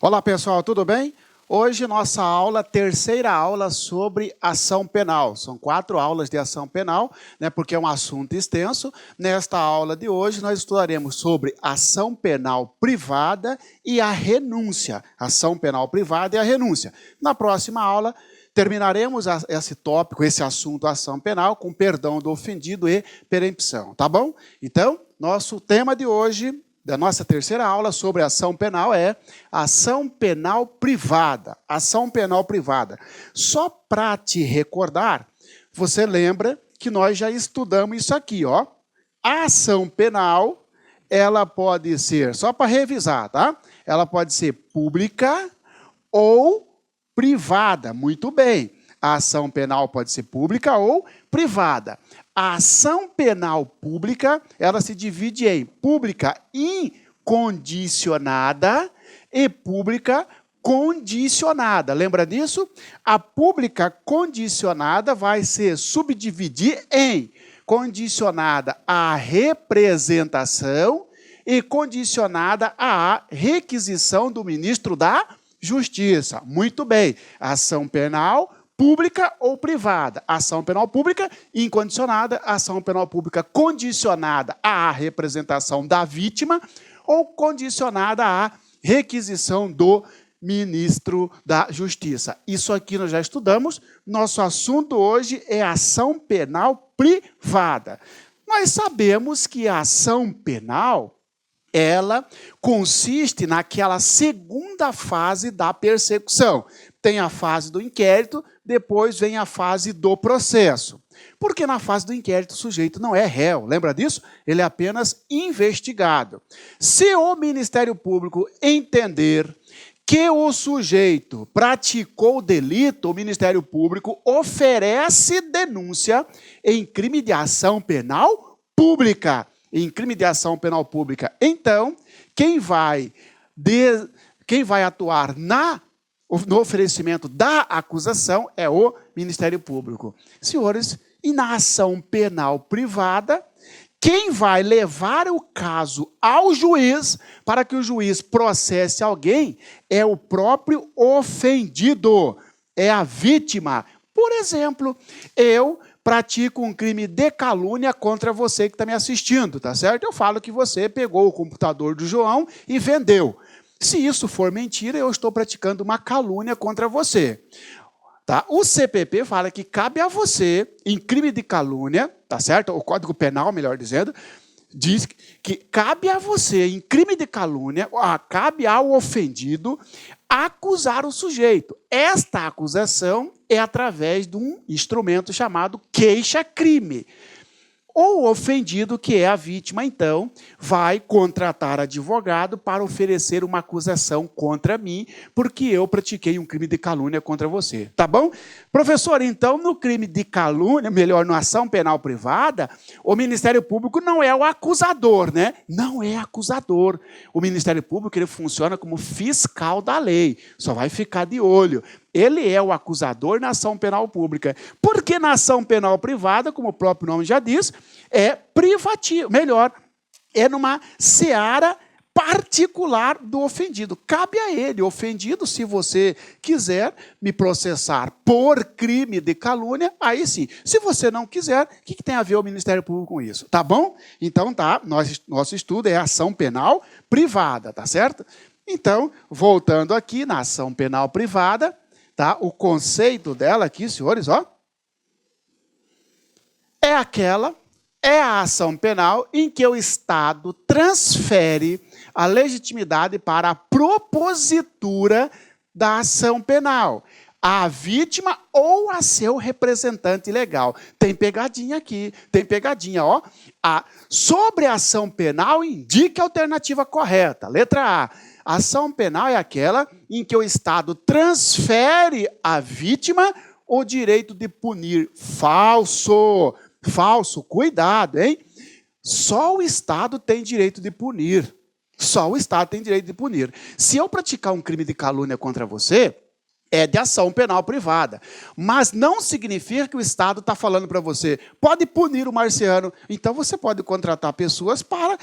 Olá pessoal, tudo bem? Hoje nossa aula, terceira aula sobre ação penal. São 4 aulas de ação penal, né, porque é um assunto extenso. Nesta aula de hoje nós estudaremos sobre ação penal privada e a renúncia. Ação penal privada e a renúncia. Na próxima aula terminaremos esse tópico, esse assunto ação penal com perdão do ofendido e perempção, tá bom? Então, nosso tema de hoje da nossa terceira aula sobre ação penal é ação penal privada. Ação penal privada. Só para te recordar, você lembra que nós já estudamos isso aqui, ó. A ação penal, ela pode ser, só para revisar, tá? Ela pode ser pública ou privada. Muito bem. A ação penal pode ser pública ou privada. A ação penal pública, ela se divide em pública incondicionada e pública condicionada. Lembra disso? A pública condicionada vai se subdividir em condicionada à representação e condicionada à requisição do ministro da Justiça. Muito bem. Ação penal pública ou privada. Ação penal pública incondicionada, ação penal pública condicionada à representação da vítima ou condicionada à requisição do ministro da Justiça. Isso aqui nós já estudamos. Nosso assunto hoje é ação penal privada. Nós sabemos que a ação penal, ela consiste naquela segunda fase da persecução. Tem a fase do inquérito, depois vem a fase do processo. Porque na fase do inquérito o sujeito não é réu, lembra disso? Ele é apenas investigado. Se o Ministério Público entender que o sujeito praticou o delito, o Ministério Público oferece denúncia em crime de ação penal pública. Em crime de ação penal pública. Então, quem vai atuar no oferecimento da acusação é o Ministério Público. Senhores, e na ação penal privada, quem vai levar o caso ao juiz para que o juiz processe alguém é o próprio ofendido, é a vítima. Por exemplo, eu pratico um crime de calúnia contra você que está me assistindo, tá certo? Eu falo que você pegou o computador do João e vendeu. Se isso for mentira, eu estou praticando uma calúnia contra você. Tá? O CPP fala que cabe a você, em crime de calúnia, tá certo? O Código Penal, melhor dizendo, diz que cabe a você, em crime de calúnia, cabe ao ofendido acusar o sujeito. Esta acusação é através de um instrumento chamado queixa-crime. O ofendido, que é a vítima, então, vai contratar advogado para oferecer uma acusação contra mim, porque eu pratiquei um crime de calúnia contra você. Tá bom? Professor, então, no crime de calúnia, melhor, na ação penal privada, o Ministério Público não é o acusador, né? Não é acusador. O Ministério Público, ele funciona como fiscal da lei. Só vai ficar de olho. Ele é o acusador na ação penal pública. Porque na ação penal privada, como o próprio nome já diz, é privativo. Melhor, é numa seara particular do ofendido. Cabe a ele, ofendido, se você quiser me processar por crime de calúnia, aí sim. Se você não quiser, o que tem a ver o Ministério Público com isso? Tá bom? Então, tá, nosso estudo é ação penal privada, tá certo? Então, voltando aqui na ação penal privada, tá? O conceito dela aqui, senhores, ó, é a ação penal em que o Estado transfere a legitimidade para a propositura da ação penal, à vítima ou a seu representante legal. Tem pegadinha aqui, tem pegadinha, ó. Sobre a ação penal, indique a alternativa correta. Letra A. A ação penal é aquela em que o Estado transfere à vítima o direito de punir. Falso! Falso, cuidado, hein? Só o Estado tem direito de punir. Só o Estado tem direito de punir. Se eu praticar um crime de calúnia contra você, é de ação penal privada. Mas não significa que o Estado está falando para você, pode punir o Marciano, então você pode contratar pessoas para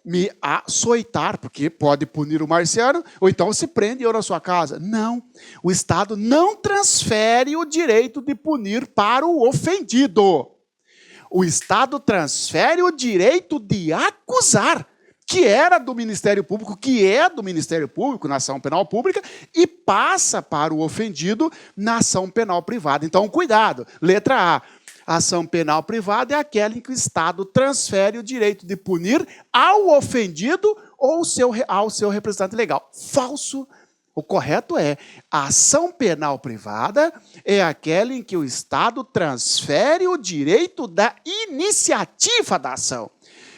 me açoitar, porque pode punir o Marciano, ou então se prende eu na sua casa. Não, o Estado não transfere o direito de punir para o ofendido. O Estado transfere o direito de acusar, que era do Ministério Público, que é do Ministério Público na ação penal pública, e passa para o ofendido na ação penal privada. Então, cuidado. Letra A. A ação penal privada é aquela em que o Estado transfere o direito de punir ao ofendido ou ao seu representante legal. Falso. O correto é, a ação penal privada é aquela em que o Estado transfere o direito da iniciativa da ação.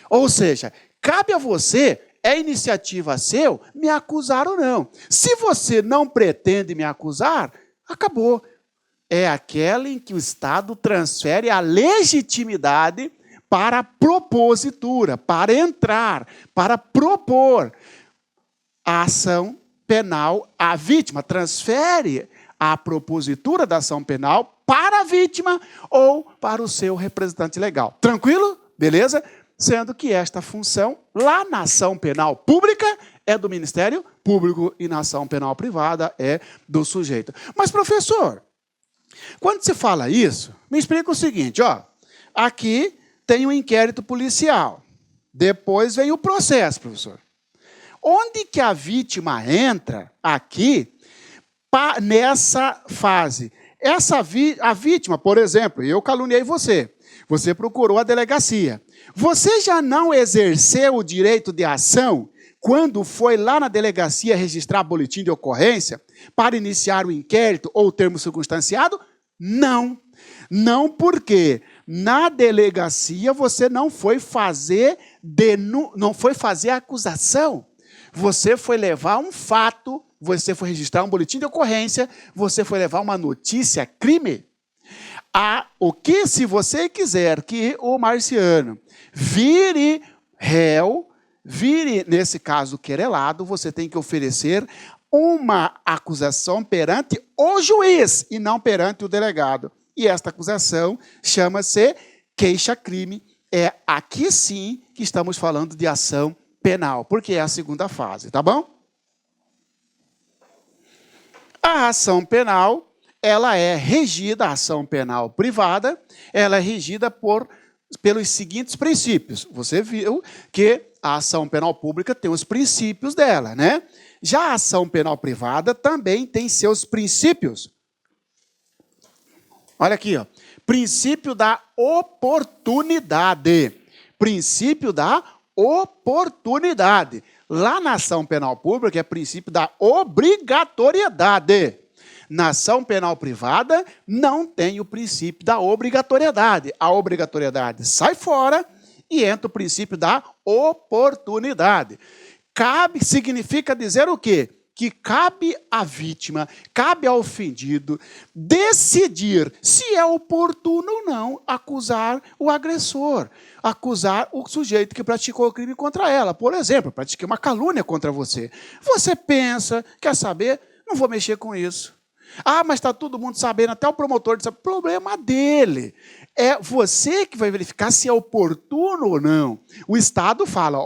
Ou seja, cabe a você, é iniciativa seu, me acusar ou não. Se você não pretende me acusar, acabou. É aquela em que o Estado transfere a legitimidade para a propositura, para entrar, para propor a ação penal à vítima. Transfere a propositura da ação penal para a vítima ou para o seu representante legal. Tranquilo? Beleza? Sendo que esta função, lá na ação penal pública, é do Ministério Público e na ação penal privada é do sujeito. Mas, professor, quando se fala isso, me explica o seguinte, ó, aqui tem um inquérito policial, depois vem o processo, professor. Onde que a vítima entra aqui nessa fase? A vítima, por exemplo, eu caluniei você, você procurou a delegacia. Você já não exerceu o direito de ação quando foi lá na delegacia registrar boletim de ocorrência para iniciar o inquérito ou o termo circunstanciado? Não. Não, porque na delegacia você não foi fazer a acusação. Você foi levar um fato, você foi registrar um boletim de ocorrência, você foi levar uma notícia crime. O que, se você quiser que o Marciano vire réu, vire, nesse caso, querelado, você tem que oferecer uma acusação perante o juiz e não perante o delegado. E esta acusação chama-se queixa-crime. É aqui sim que estamos falando de ação penal, porque é a segunda fase, tá bom? A ação penal, ela é regida, a ação penal privada, ela é regida pelos seguintes princípios. Você viu que a ação penal pública tem os princípios dela, né? Já a ação penal privada também tem seus princípios. Olha aqui, ó. Princípio da oportunidade. Princípio da oportunidade. Lá na ação penal pública é princípio da obrigatoriedade. Na ação penal privada não tem o princípio da obrigatoriedade. A obrigatoriedade sai fora e entra o princípio da oportunidade. Significa dizer o quê? Que cabe à vítima, cabe ao ofendido decidir se é oportuno ou não acusar o agressor, acusar o sujeito que praticou o crime contra ela. Por exemplo, pratiquei uma calúnia contra você. Você pensa, quer saber? Não vou mexer com isso. Ah, mas está todo mundo sabendo, até o promotor disse, problema dele. É você que vai verificar se é oportuno ou não. O Estado fala,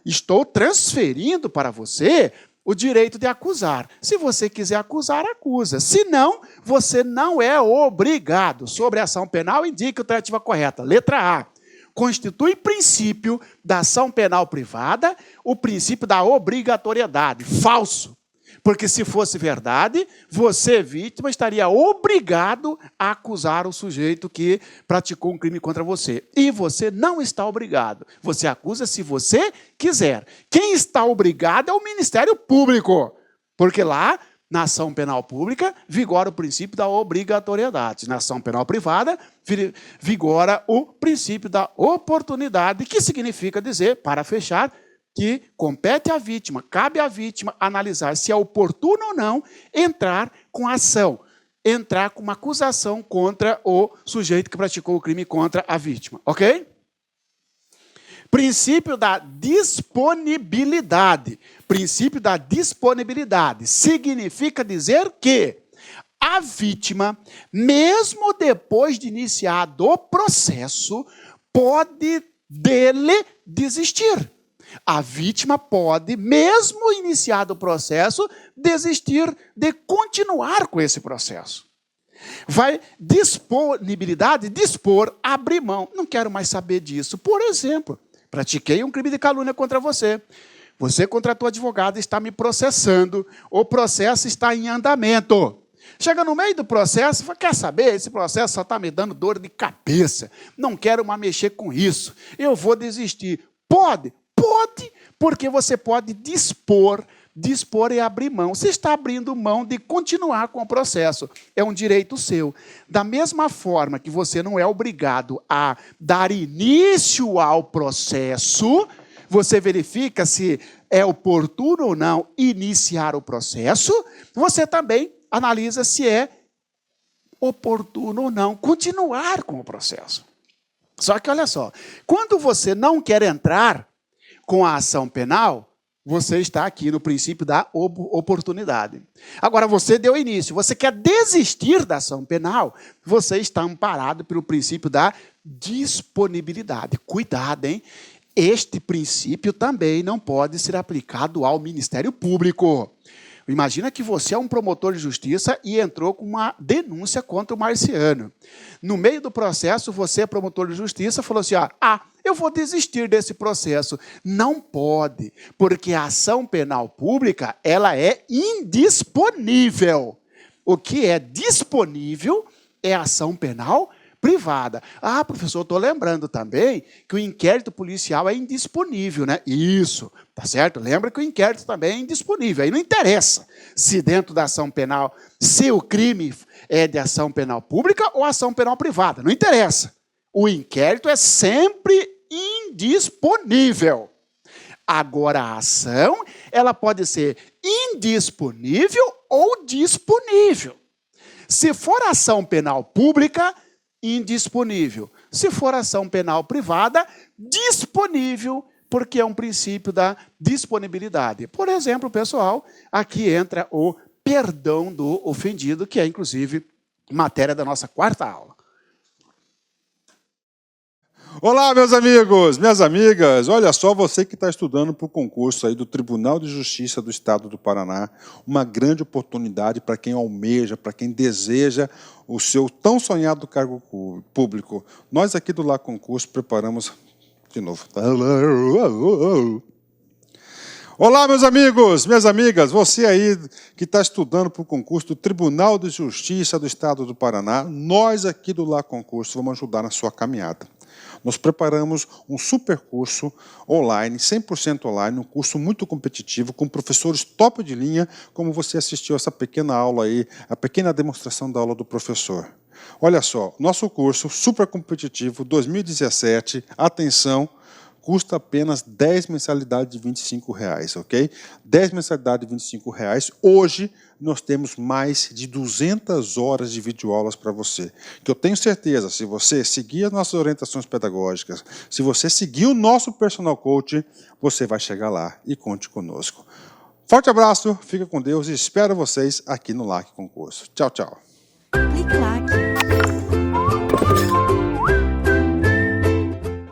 estou transferindo para você o direito de acusar. Se você quiser acusar, acusa. Se não, você não é obrigado. Sobre a ação penal, indique a alternativa correta. Letra A. Constitui princípio da ação penal privada o princípio da obrigatoriedade. Falso. Porque se fosse verdade, você, vítima, estaria obrigado a acusar o sujeito que praticou um crime contra você. E você não está obrigado. Você acusa se você quiser. Quem está obrigado é o Ministério Público. Porque lá, na ação penal pública, vigora o princípio da obrigatoriedade. Na ação penal privada, vigora o princípio da oportunidade, que significa dizer, para fechar, que compete à vítima, cabe à vítima analisar se é oportuno ou não entrar com ação, entrar com uma acusação contra o sujeito que praticou o crime contra a vítima, ok? Princípio da disponibilidade. Princípio da disponibilidade significa dizer que a vítima, mesmo depois de iniciado o processo, pode dele desistir. A vítima pode, mesmo iniciado o processo, desistir de continuar com esse processo. Vai disponibilidade, dispor, abrir mão. Não quero mais saber disso. Por exemplo, pratiquei um crime de calúnia contra você. Você contratou advogado, está me processando. O processo está em andamento. Chega no meio do processo e fala, quer saber? Esse processo só está me dando dor de cabeça. Não quero mais mexer com isso. Eu vou desistir. Pode? Pode, porque você pode dispor e abrir mão. Você está abrindo mão de continuar com o processo. É um direito seu. Da mesma forma que você não é obrigado a dar início ao processo, você verifica se é oportuno ou não iniciar o processo, você também analisa se é oportuno ou não continuar com o processo. Só que, olha só, quando você não quer entrar com a ação penal, você está aqui no princípio da oportunidade. Agora, você deu início, você quer desistir da ação penal, você está amparado pelo princípio da disponibilidade. Cuidado, hein? Este princípio também não pode ser aplicado ao Ministério Público. Imagina que você é um promotor de justiça e entrou com uma denúncia contra o Marciano. No meio do processo, você é promotor de justiça, falou assim, eu vou desistir desse processo. Não pode, porque a ação penal pública, ela é indisponível. O que é disponível é a ação penal privada. Professor, estou lembrando também que o inquérito policial é indisponível, né? Isso, tá certo? Lembra que o inquérito também é indisponível. Aí não interessa se dentro da ação penal, se o crime é de ação penal pública ou ação penal privada. Não interessa. O inquérito é sempre indisponível. Agora, a ação, ela pode ser indisponível ou disponível. Se for ação penal pública, indisponível. Se for ação penal privada, disponível, porque é um princípio da disponibilidade. Por exemplo, pessoal, aqui entra o perdão do ofendido, que é, inclusive, matéria da nossa quarta aula. Olá, meus amigos, minhas amigas. Olha só, você que está estudando para o concurso aí do Tribunal de Justiça do Estado do Paraná, uma grande oportunidade para quem almeja, para quem deseja o seu tão sonhado cargo público. Nós aqui do Lá Concurso preparamos de novo. Olá, meus amigos, minhas amigas, você aí que está estudando para o concurso do Tribunal de Justiça do Estado do Paraná, nós aqui do Lá Concurso vamos ajudar na sua caminhada. Nós preparamos um super curso online, 100% online, um curso muito competitivo, com professores top de linha, como você assistiu essa pequena aula aí, a pequena demonstração da aula do professor. Olha só, nosso curso super competitivo 2017, atenção, custa apenas 10 mensalidades de R$ 25,00, ok? 10 mensalidades de R$ 25,00. Hoje, nós temos mais de 200 horas de videoaulas para você. Que eu tenho certeza, se você seguir as nossas orientações pedagógicas, se você seguir o nosso personal coach, você vai chegar lá e conte conosco. Forte abraço, fica com Deus e espero vocês aqui no LAC Concurso. Tchau, tchau. Clique lá.